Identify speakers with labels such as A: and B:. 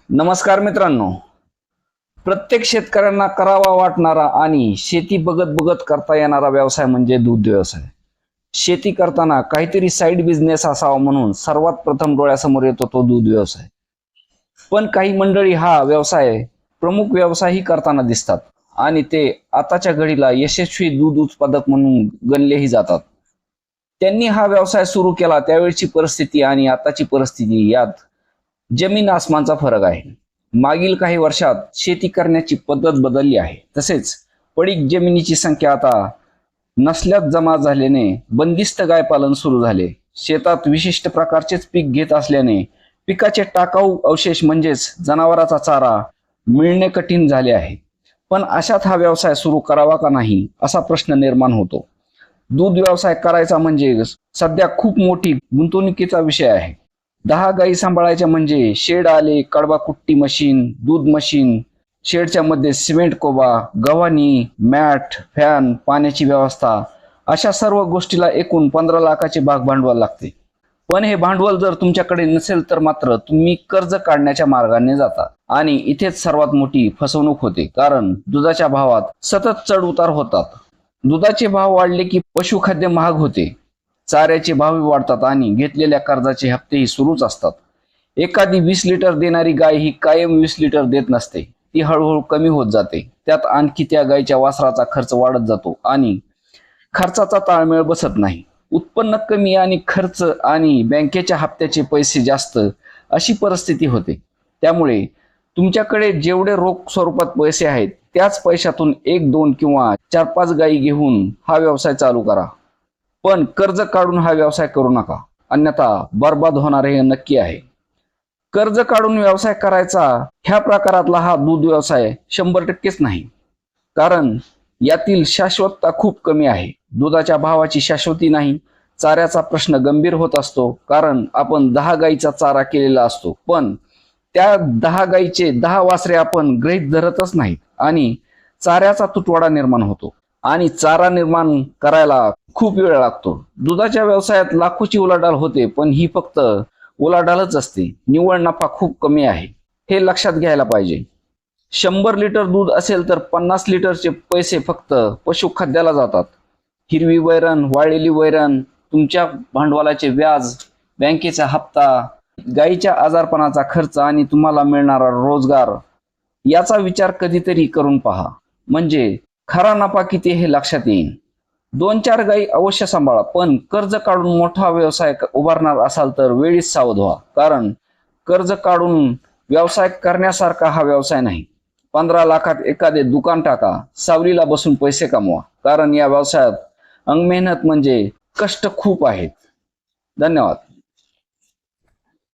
A: नमस्कार मित्रांनो, प्रत्येक शेतकऱ्यांना करावा वाटणारा आणि शेती बघत बघत करता येणारा व्यवसाय म्हणजे दूध व्यवसाय। शेती करताना काहीतरी साईड बिझनेस असावा म्हणून सर्वात प्रथम डोळ्यासमोर येतो तो दूध व्यवसाय। पण काही मंडळी हा व्यवसाय प्रमुख व्यवसायही करताना दिसतात आणि ते आताच्या घडीला यशस्वी दूध उत्पादक म्हणून गणलेही जातात। त्यांनी हा व्यवसाय सुरू केला त्यावेळची परिस्थिती आणि आताची परिस्थिती यात जमीन आसमानचा फरक आहे। मागील काही वर्षात शेती करण्याची पद्धत बदलली आहे, तसेच पडीक जमिनीची संख्या आता नसल्यात जमा झाल्याने बंदिस्त गाय पालन सुरू झाले। शेतात विशिष्ट प्रकारचेच पीक घेत असल्याने पिकाचे टाकाऊ अवशेष म्हणजेच जनावरांचा चारा मिळणे कठीण झाले आहे। पण अशात हा व्यवसाय सुरू करावा का नाही असा प्रश्न निर्माण होतो। दूध व्यवसाय करायचा म्हणजे सध्या खूप मोठी गुंतवणुकीचा विषय आहे। 10 गायी सांभाळायच्या म्हणजे शेड आले, कडबा कुट्टी मशीन, दूध मशीन, शेडच्या मध्ये सिमेंट कोबा, गव्हाणी, मॅट, फॅन, पाण्याची व्यवस्था, अशा सर्व गोष्टीला एकूण 15 लाखाचे भाग भांडवल लागते। पण हे भांडवल जर तुमच्याकडे नसेल तर मात्र तुम्ही कर्ज काढण्याच्या मार्गाने जाता आणि इथेच सर्वात मोठी फसवणूक होते, कारण दुधाच्या भावात सतत चढ उतार होतात। दुधाचे भाव वाढले की पशुखाद्य महाग होते, चाऱ्याचे भाव वाढतात आणि घेतलेल्या कर्जाचे हप्तेही सुरूच असतात। एखादी 20 लिटर देणारी गाय ही कायम 20 लिटर देत नसते, ती हळूहळू कमी होत जाते। त्यात आणखी त्या गायच्या वासराचा खर्च वाढत जातो आणि खर्चाचा ताळमेळ बसत नाही। उत्पन्न कमी आणि खर्च आणि बँकेच्या हप्त्याचे पैसे जास्त, अशी परिस्थिती होते। त्यामुळे तुमच्याकडे जेवढे रोख स्वरूपात पैसे आहेत त्याच पैशातून 1, 2 किंवा 4, 5 गायी घेऊन हा व्यवसाय चालू करा। पण कर्ज काढून हा व्यवसाय करू नका, अन्यथा बर्बाद होणार हे नक्की आहे। कर्ज काढून व्यवसाय करायचा ह्या प्रकारातला हा दूध व्यवसाय 100%च नाही, कारण यातील शाश्वतता खूप कमी आहे। दुधाच्या भावाची शाश्वती नाही, चाऱ्याचा प्रश्न गंभीर होत असतो, कारण आपण 10 गायीचा चारा केलेला असतो, पण त्या 10 गायीचे 10 वासरे आपण गृहीत धरतच नाहीत आणि चाऱ्याचा तुटवडा निर्माण होतो आणि चारा निर्माण करायला खूप वेळ लागतो। दुधाच्या व्यवसायात लाखोची उलाढाल होते, पण ही फक्त उलाढालच असते, निव्वळ नफा खूप कमी आहे, हे लक्षात घ्यायला पाहिजे। 100 लिटर दूध असेल तर 50 लिटरचे पैसे फक्त पशुखाद्याला जातात। हिरवी वैरण, वाळलेली वैरण, तुमच्या भांडवलाचे व्याज, बँकेचा हप्ता, गायीच्या आजारपणाचा खर्च आणि तुम्हाला मिळणारा रोजगार याचा विचार कधीतरी करून पहा, म्हणजे खरा नफा किती हे लक्षात येईल। 2-4 गायी अवश्य सांभाळा, पण कर्ज काढून मोठा व्यवसाय उभारणार असाल तर वेळीच सावध व्हा, कारण कर्ज काढून व्यवसाय करण्यासारखा हा व्यवसाय नाही। 15 लाखात एखादे दुकान टाका, सावलीला बसून पैसे कमवा, कारण या व्यवसायात अंगमेहनत म्हणजे कष्ट खूप आहेत। धन्यवाद।